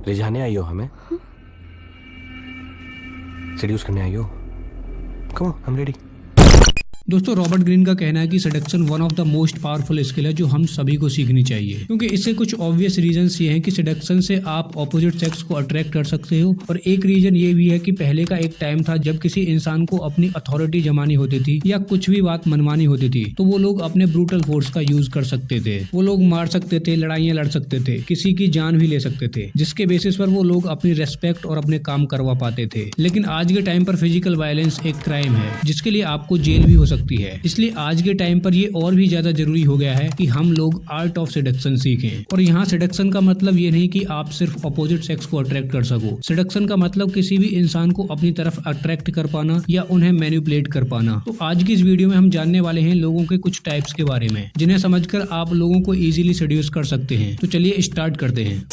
ले जाने आई हो हमें? सेड्यूस करने आई हो? Come on, I am ready. दोस्तों, रॉबर्ट ग्रीन का कहना है कि seduction one of the most powerful skill है जो हम सभी को सीखनी चाहिए, क्योंकि इससे कुछ ऑब्वियस रीजंस ये हैं कि सेडक्शन से आप ऑपोजिट सेक्स को अट्रैक्ट कर सकते हो। और एक रीजन ये भी है कि पहले का एक टाइम था जब किसी इंसान को अपनी अथॉरिटी जमानी होती थी या कुछ भी बात मनवानी होती थी तो वो लोग अपने ब्रूटल फोर्स का यूज कर सकते थे। वो लोग मार सकते थे, लड़ाइयां लड़ सकते थे, किसी की जान भी ले सकते थे, जिसके बेसिस पर वो लोग अपनी रेस्पेक्ट और अपने काम करवा पाते थे। लेकिन आज के टाइम पर फिजिकल वायलेंस एक क्राइम है जिसके लिए आपको जेल भी हो सकती है। इसलिए आज के टाइम पर ये और भी ज्यादा जरूरी हो गया है कि हम लोग आर्ट ऑफ सेडक्शन सीखें। और यहाँ सेडक्शन का मतलब ये नहीं कि आप सिर्फ अपोजिट सेक्स को अट्रैक्ट कर सको। सेडक्शन का मतलब किसी भी इंसान को अपनी तरफ अट्रैक्ट कर पाना या उन्हें मैनिपुलेट कर पाना। तो आज की इस वीडियो में हम जानने वाले हैं लोगों के कुछ टाइप्स के बारे में जिन्हें समझकर आप लोगों को इजीली सेड्यूस कर सकते हैं। तो चलिए स्टार्ट करते हैं।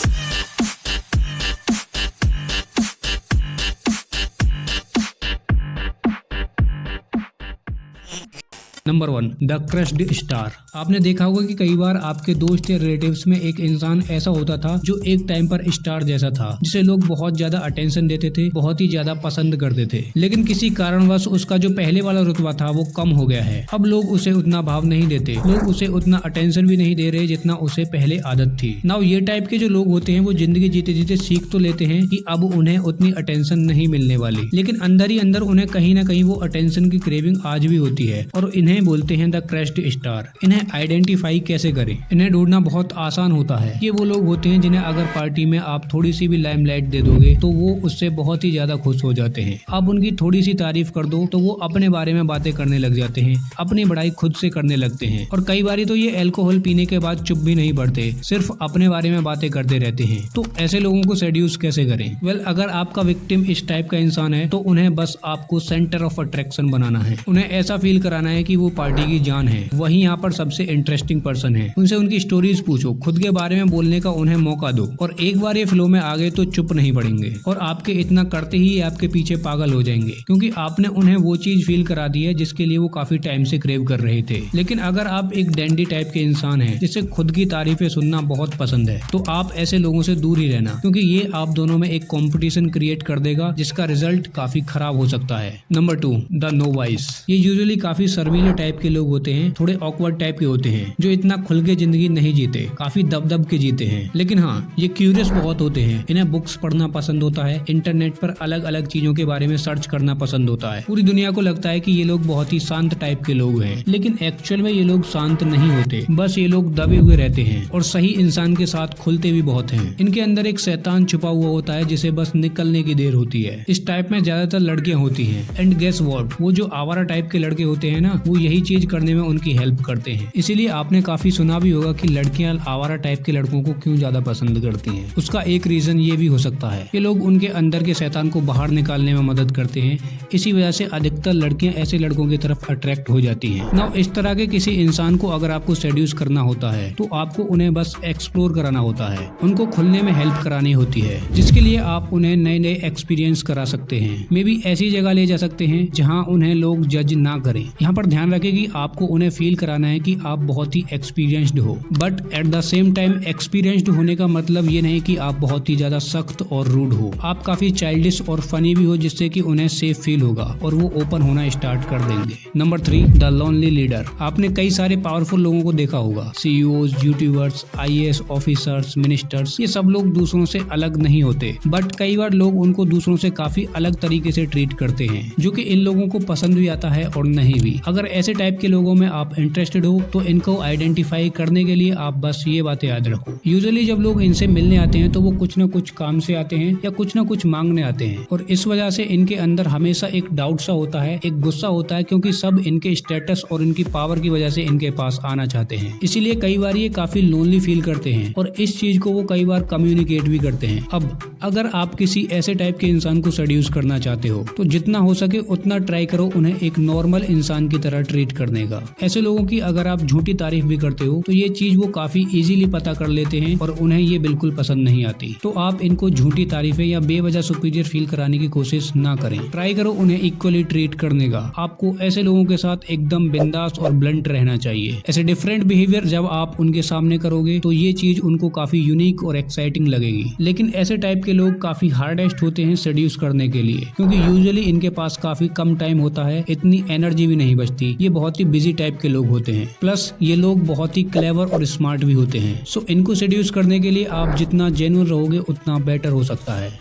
Number 1, the crushed star. आपने देखा होगा कि कई बार आपके दोस्त या रिलेटिव्स में एक इंसान ऐसा होता था जो एक टाइम पर स्टार जैसा था, जिसे लोग बहुत ज्यादा अटेंशन देते थे, बहुत ही ज्यादा पसंद करते थे। लेकिन किसी कारणवश उसका जो पहले वाला रुतबा था वो कम हो गया है। अब लोग उसे उतना भाव नहीं देते, लोग उसे उतना अटेंशन भी नहीं दे रहे जितना उसे पहले आदत थी। नाउ ये टाइप के जो लोग होते हैं वो जिंदगी जीते जीते सीख तो लेते हैं कि अब उन्हें उतनी अटेंशन नहीं मिलने वाली, लेकिन अंदर ही अंदर उन्हें कहीं ना कहीं वो अटेंशन की क्रेविंग आज भी होती है और इन्हें बोलते हैं द क्रश्ड स्टार। इन्हें आइडेंटिफाई कैसे करें? इन्हें ढूंढना बहुत आसान होता है। ये वो लोग होते हैं जिन्हें अगर पार्टी में आप थोड़ी सी भी लाइमलाइट दे दोगे तो वो उससे बहुत ही ज्यादा खुश हो जाते हैं। आप उनकी थोड़ी सी तारीफ कर दो तो वो अपने बारे में बातें करने लग जाते हैं, अपनी बड़ाई खुद से करने लगते हैं। और कई बारी तो ये अल्कोहल पीने के बाद चुप भी नहीं बढ़ते, सिर्फ अपने बारे में बातें करते रहते हैं। तो ऐसे लोगों को सेड्यूस कैसे करें? वेल, अगर आपका विक्टिम इस टाइप का इंसान है तो उन्हें बस आपको सेंटर ऑफ अट्रैक्शन बनाना है। उन्हें ऐसा फील कराना है कि वो पार्टी की जान है, वही यहाँ पर सबसे इंटरेस्टिंग पर्सन है। उनसे उनकी स्टोरीज पूछो, खुद के बारे में बोलने का उन्हें मौका दो। और एक बार ये फ्लो में आ गए तो चुप नहीं पड़ेंगे और आपके इतना करते ही आपके पीछे पागल हो जाएंगे, क्योंकि आपने उन्हें वो चीज फील करा दी है जिसके लिए वो काफी टाइम से क्रेव कर रहे थे। लेकिन अगर आप एक डैंडी टाइप के इंसान हैं जिसे खुद की तारीफें सुनना बहुत पसंद है तो आप ऐसे लोगों से दूर ही रहना, क्योंकि ये आप दोनों में एक कॉम्पिटिशन क्रिएट कर देगा जिसका रिजल्ट काफी खराब हो सकता है। Number 2, the novice. ये यूजुअली काफी शर्मीले टाइप के लोग होते हैं, थोड़े ऑकवर्ड टाइप के होते हैं, जो इतना खुल के जिंदगी नहीं जीते, काफी दब के जीते हैं। लेकिन हाँ, ये क्यूरियस बहुत होते हैं। इन्हें बुक्स पढ़ना पसंद होता है, इंटरनेट पर अलग अलग चीजों के बारे में सर्च करना पसंद होता है। पूरी दुनिया को लगता है कि ये लोग बहुत ही शांत टाइप के लोग हैं, लेकिन एक्चुअल में ये लोग शांत नहीं होते, बस ये लोग दबे हुए रहते हैं और सही इंसान के साथ खुलते भी बहुत हैं। इनके अंदर एक शैतान छुपा हुआ होता है जिसे बस निकलने की देर होती है। इस टाइप में ज्यादातर लड़कियां होती हैं। एंड गेस व्हाट, वो जो आवारा टाइप के लड़के होते हैं ना, वो यही चीज करने में उनकी हेल्प करते हैं। इसीलिए आपने काफी सुना भी होगा कि लड़कियां आवारा टाइप के लड़कों को क्यों ज्यादा पसंद करती हैं। उसका एक रीजन ये भी हो सकता है, ये लोग उनके अंदर के शैतान को बाहर निकालने में मदद करते हैं। इसी वजह से अधिकतर लड़कियां ऐसे लड़कों की तरफ अट्रैक्ट हो जाती हैं। नाउ इस तरह के किसी इंसान को अगर आपको सेड्यूस करना होता है तो आपको उन्हें बस एक्सप्लोर कराना होता है, उनको खुलने में हेल्प करानी होती है, जिसके लिए आप उन्हें नए नए एक्सपीरियंस करा सकते हैं। मे बी ऐसी जगह ले जा सकते हैं जहाँ उन्हें लोग जज ना करें। यहाँ पर ध्यान रखें कि आपको उन्हें फील कराना है कि आप बहुत ही एक्सपीरियंस्ड हो, but at the same time experienced होने का मतलब ये नहीं कि आप बहुत ही ज्यादा सख्त और रूड हो। आप काफी चाइल्डिश और फनी भी हो, जिससे कि उन्हें सेफ फील होगा और वो ओपन होना स्टार्ट कर देंगे। Number 3, the lonely leader. आपने कई सारे पावरफुल लोगों को देखा होगा, CEOs, YouTubers, IAS officers, ministers. ये सब लोग दूसरों से अलग नहीं होते, बट कई बार लोग उनको दूसरों से काफी अलग तरीके से ट्रीट करते हैं, जो कि इन लोगों को पसंद भी आता है और नहीं भी। अगर ऐसे टाइप के लोगों में आप इंटरेस्टेड हो तो इनको आइडेंटिफाई करने के लिए आप बस ये बातें याद रखो। यूजुअली जब लोग इनसे मिलने आते हैं तो वो कुछ न कुछ काम से आते हैं या कुछ न कुछ मांगने आते हैं, और इस वजह से इनके अंदर हमेशा एक डाउट सा होता है, एक गुस्सा होता है, क्योंकि सब इनके स्टेटस और इनकी पावर की वजह से इनके पास आना चाहते हैं। इसीलिए कई बार ये काफी लोनली फील करते हैं और इस चीज को वो कई बार कम्युनिकेट भी करते हैं। अब अगर आप किसी ऐसे टाइप के इंसान को सेड्यूस करना चाहते हो तो जितना हो सके उतना ट्राई करो उन्हें एक नॉर्मल इंसान की तरह ट्रीट करने का। ऐसे लोगों की अगर आप झूठी तारीफ भी करते हो तो ये चीज वो काफी इजीली पता कर लेते हैं और उन्हें ये बिल्कुल पसंद नहीं आती। तो आप इनको झूठी तारीफें या बेवजह सुपीरियर फील कराने की कोशिश ना करें। ट्राई करो उन्हें इक्वली ट्रीट करने का। आपको ऐसे लोगों के साथ एकदम बिंदास और ब्लंट रहना चाहिए। ऐसे डिफरेंट बिहेवियर जब आप उनके सामने करोगे तो ये चीज उनको काफी यूनिक और एक्साइटिंग लगेगी। लेकिन ऐसे टाइप के लोग काफी हार्डेस्ट होते हैं सेड्यूस करने के लिए, क्योंकि यूजुअली इनके पास काफी कम टाइम होता है, इतनी एनर्जी भी नहीं बचती। ये बहुत ही बिजी टाइप के लोग होते हैं। प्लस ये लोग बहुत ही क्लेवर और स्मार्ट भी होते हैं। सो इनको सेड्यूस करने के लिए आप जितना जेन्युइन रहोगे उतना बेटर हो सकता है।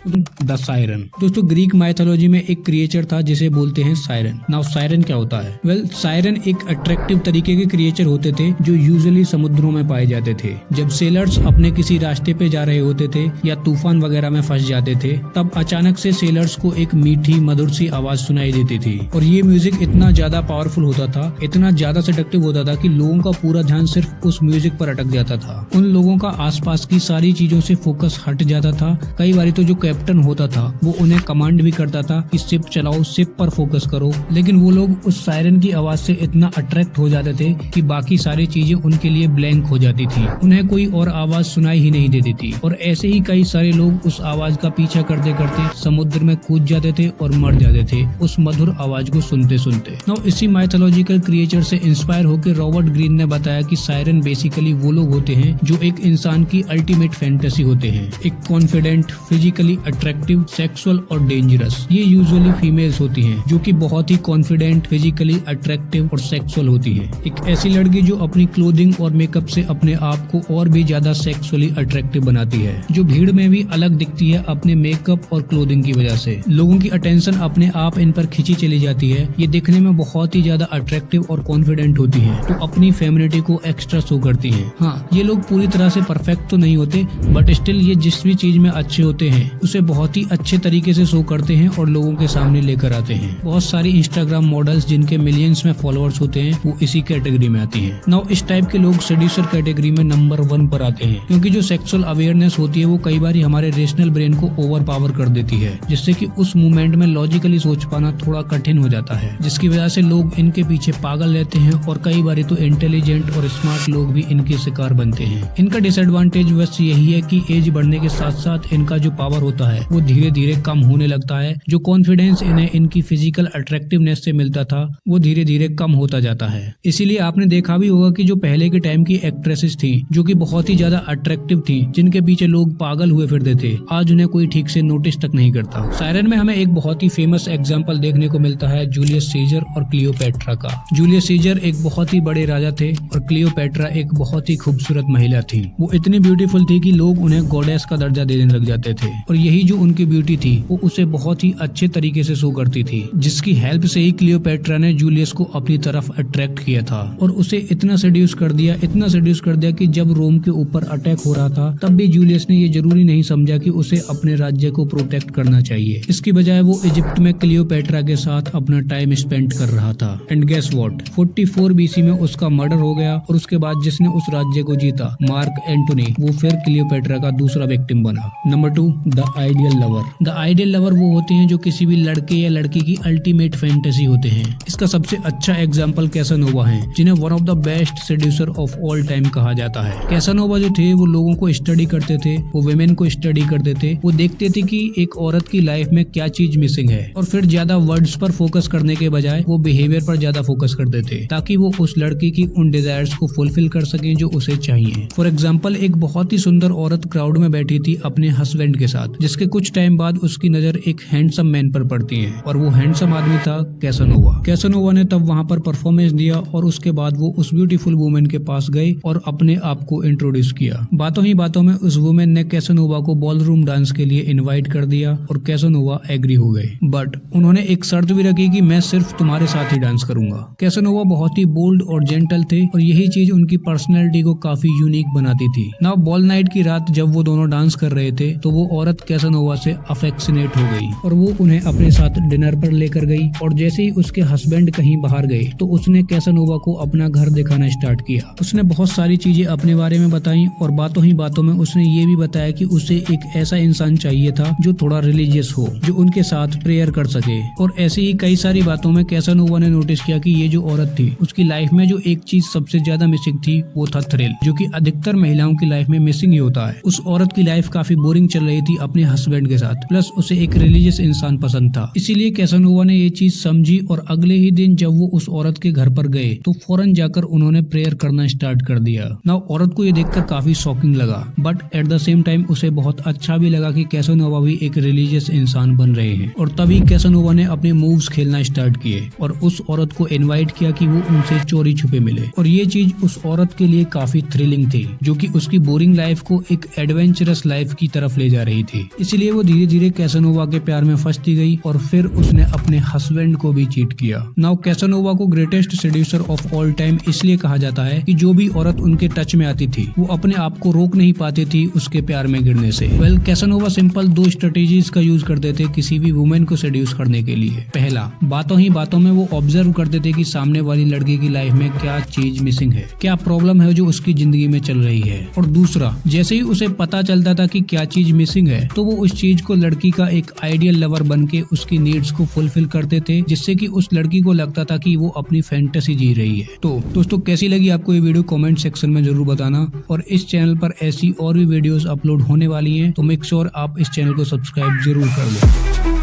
The siren. दोस्तों ग्रीक माइथोलॉजी में एक क्रिएचर था जिसे बोलते हैं सायरन। नाउ सायरन क्या होता है? वेल सायरन एक अट्रैक्टिव तरीके के क्रिएचर होते थे जो यूजुअली समुद्रों में पाए जाते थे। जब सेलर्स अपने किसी रास्ते पे जा रहे होते थे या तूफान वगैरह में फंस जाते थे तब अचानक से सेलर्स को एक मीठी मधुर सी आवाज सुनाई देती थी और ये म्यूजिक इतना ज्यादा पावरफुल होता था, इतना ज्यादा सेडक्टिव होता था कि लोगों का पूरा ध्यान सिर्फ उस म्यूजिक पर अटक जाता था। उन लोगों का आसपास की सारी चीजों से फोकस हट जाता था। कई बार तो जो कैप्टन होता था वो उन्हें कमांड भी करता था कि शिप चलाओ, शिप पर फोकस करो, लेकिन वो लोग उस सायरन की आवाज से इतना अट्रैक्ट हो जाते थे कि बाकी सारी चीजें उनके लिए ब्लैंक हो जाती थी। उन्हें कोई और आवाज सुनाई ही नहीं देती थी। और ऐसे ही कई सारे लोग उस आवाज का पीछा करते करते समुद्र में कूद जाते थे और मर जाते थे उस मधुर आवाज को सुनते सुनते। नाउ इसी माइथोलॉजिकल क्रिएचर से इंस्पायर होकर रॉबर्ट ग्रीन ने बताया कि सायरन बेसिकली वो लोग होते हैं जो एक इंसान की अल्टीमेट फैंटेसी होते हैं। एक कॉन्फिडेंट, फिजिकली अट्रैक्टिव, सेक्सुअल और डेंजरस। ये यूजुअली फीमेल्स होती हैं जो कि बहुत ही कॉन्फिडेंट, फिजिकली अट्रैक्टिव और सेक्सुअल होती है। एक ऐसी लड़की जो अपनी क्लोथिंग और मेकअप से अपने आप को और भी ज्यादा सेक्सुअली अट्रैक्टिव बनाती है, जो भीड़ में भी अलग दिखती है अपने मेकअप और क्लोथिंग की वजह से। लोगों की अटेंशन अपने आप इन पर खींची चली जाती है। ये दिखने में बहुत ही ज्यादा अट्रैक्टिव और कॉन्फिडेंट होती है तो अपनी फेमिनिटी को एक्स्ट्रा शो करती है। हाँ, ये लोग पूरी तरह से परफेक्ट तो नहीं होते बट स्टिल ये जिस भी चीज में अच्छे होते हैं उसे बहुत ही अच्छे तरीके से शो करते हैं और लोगों के सामने लेकर आते हैं। बहुत सारी इंस्टाग्राम मॉडल्स जिनके मिलियंस में फॉलोअर्स होते हैं वो इसी कैटेगरी में आती हैं। नाउ इस टाइप के लोग सेड्यूसर कैटेगरी में नंबर 1 पर आते हैं, क्योंकि जो सेक्सुअल अवेयरनेस होती है वो कई बार हमारे रेशनल ब्रेन को ओवर पावर कर देती है, जिससे कि उस मोमेंट में लॉजिकली सोच पाना थोड़ा कठिन हो जाता है, जिसकी वजह से लोग इनके पीछे पागल रहते हैं और कई बार तो इंटेलिजेंट और स्मार्ट लोग भी इनके शिकार बनते हैं। इनका डिसएडवांटेज बस यही है कि एज बढ़ने के साथ साथ इनका जो पावर होता है वो धीरे धीरे कम होने लगता है। जो कॉन्फिडेंस इन्हें इनकी फिजिकल अट्रैक्टिवनेस से मिलता था वो धीरे धीरे कम होता जाता है। इसीलिए आपने देखा भी होगा कि जो पहले के टाइम की एक्ट्रेसेस थी जो कि बहुत ही ज्यादा अट्रैक्टिव थी, जिनके पीछे लोग पागल हुए फिरते थे, आज उन्हें कोई ठीक से नोटिस तक नहीं करता। सायरन में हमें एक बहुत ही फेमस एग्जांपल देखने को मिलता है जूलियस सीजर और क्लियोपैट्रा का। जूलियस सीजर एक बहुत ही बड़े राजा थे और क्लियोपैट्रा एक बहुत ही खूबसूरत महिला थी। वो इतनी ब्यूटीफुल थी कि लोग उन्हें गॉडेस का दर्जा देने लग जाते थे और यही जो उनकी ब्यूटी थी वो उसे बहुत ही अच्छे तरीके से शो करती थी, जिसकी हेल्प से ही क्लियोपैट्रा ने जूलियस को अपनी तरफ अट्रैक्ट किया था और उसे इतना सेड्यूस कर दिया कि जब रोम के ऊपर अटैक हो रहा था तब भी जूलियस ने ये जरूरी नहीं समझा कि उसे अपने राज्य को प्रोटेक्ट करना चाहिए। इसकी बजाय वो इजिप्ट में क्लियोपैट्रा के साथ अपना टाइम स्पेंड कर रहा था। एंड गेस व्हाट, 44 बीसी में उसका मर्डर हो गया और उसके बाद जिसने उस राज्य को जीता, मार्क एंटोनी, वो फिर क्लियोपैट्रा का दूसरा विक्टिम बना। Number 2, the ideal lover. The ideal lover वो होते हैं जो किसी भी लड़के या लड़की की अल्टीमेट फैंटेसी होते हैं। इसका सबसे अच्छा एग्जाम्पल कैसानोवा है, जिन्हें one of the best seducer of all time कहा जाता है। कैसानोवा जो थे वो लोगों को स्टडी करते थे, वो विमेन को स्टडी करते थे, वो देखते थे कि एक औरत की लाइफ में क्या चीज मिसिंग है और फिर ज्यादा वर्ड्स पर फोकस करने के बजाय वो बिहेवियर पर ज्यादा फोकस करते थे ताकि वो उस लड़की की उन डिजायर्स को फुलफिल कर सके जो उसे चाहिए। फॉर एग्जाम्पल, एक बहुत ही सुंदर औरत क्राउड में बैठी थी अपने हस्बैंड के साथ, जिसके कुछ टाइम बाद उसकी नजर एक हैंडसम मैन पर पड़ती है और वो हैंडसम आदमी था कैसानोवा। कैसानोवा ने तब वहाँ पर परफॉर्मेंस दिया और उसके बाद वो उस ब्यूटीफुल वुमेन के पास गई और अपने आप को इंट्रोड्यूस किया। बातों ही बातों में उस वुमेन ने कैसानोवा को बॉलरूम डांस के लिए इनवाइट कर दिया और कैसानोवा एग्री हो गए, बट उन्होंने एक शर्त भी रखी कि मैं सिर्फ तुम्हारे साथ ही डांस करूंगा। कैसानोवा बहुत ही बोल्ड और जेंटल थे और यही चीज उनकी पर्सनैलिटी को काफी यूनिक बनाती थी। नाउ बॉल नाइट की रात जब वो दोनों डांस कर रहे थे तो वो औरत कैसानोवा से अफेक्शनेट हो गई और वो उन्हें अपने साथ डिनर पर लेकर गई और जैसे ही उसके हस्बैंड कहीं बाहर गए तो उसने कैसानोवा को अपना घर दिखाना स्टार्ट किया। उसने बहुत सारी चीजें अपने बारे में बताई और बातों ही बातों में उसने ये भी बताया कि उसे एक ऐसा ऐसा इंसान चाहिए था जो थोड़ा रिलीजियस हो, जो उनके साथ प्रेयर कर सके। और ऐसी ही कई सारी बातों में कैसानोवा ने नोटिस किया कि ये जो औरत थी उसकी लाइफ में जो एक चीज सबसे ज्यादा मिसिंग थी वो था थ्रिल, जो कि अधिकतर महिलाओं की लाइफ में मिसिंग ही होता है। उस औरत की लाइफ काफी बोरिंग चल रही थी अपने हस्बैंड के साथ, प्लस उसे एक रिलीजियस इंसान पसंद था। इसीलिए कैसानोवा ने ये चीज समझी और अगले ही दिन जब वो उस औरत के घर पर गए तो फौरन जाकर उन्होंने प्रेयर करना स्टार्ट कर दिया। ना औरत को ये देखकर काफी शॉकिंग लगा, but at the same time उसे बहुत अच्छा भी लगा कि कैसानोवा भी एक रिलीजियस इंसान बन रहे हैं। और तभी कैसानोवा ने अपने मूव्स खेलना स्टार्ट किए और उस औरत को इनवाइट किया कि वो उनसे चोरी छुपे मिले। और ये चीज उस औरत के लिए काफी थ्रिलिंग थी, जो कि उसकी बोरिंग लाइफ को एक एडवेंचरस लाइफ की तरफ ले जा रही थी। इसलिए वो धीरे धीरे कैसानोवा के प्यार में फंसती गई और फिर उसने अपने हस्बैंड को भी चीट किया। नाउ कैसानोवा को greatest seducer of all time इसलिए कहा जाता है कि जो भी औरत उनके टच में आती थी वो अपने आप को रोक नहीं पाती थी उसके प्यार में गिरने से। वेल, कैसानोवा सिंपल 2 स्ट्रेटेजीज का यूज करते थे किसी भी वुमेन को सेड्यूस करने के लिए। पहला, बातों ही बातों में वो ऑब्जर्व करते थे कि सामने वाली लड़की की लाइफ में क्या चीज मिसिंग है, क्या प्रॉब्लम है जो उसकी जिंदगी में चल रही है। और दूसरा, जैसे ही उसे पता चलता था कि क्या चीज मिसिंग है तो वो उस चीज को लड़की का एक आइडियल लवर बन के उसकी नीड्स को फुलफिल करते थे, जिससे कि उस लड़की को लगता था कि वो अपनी फैंटेसी जी रही है। तो दोस्तों, कैसी लगी आपको ये वीडियो कमेंट सेक्शन में जरूर बताना। और इस चैनल पर ऐसी और भी वीडियोस अपलोड होने वाली हैं, तो मेक श्योर आप इस चैनल को सब्सक्राइब जरूर कर लो।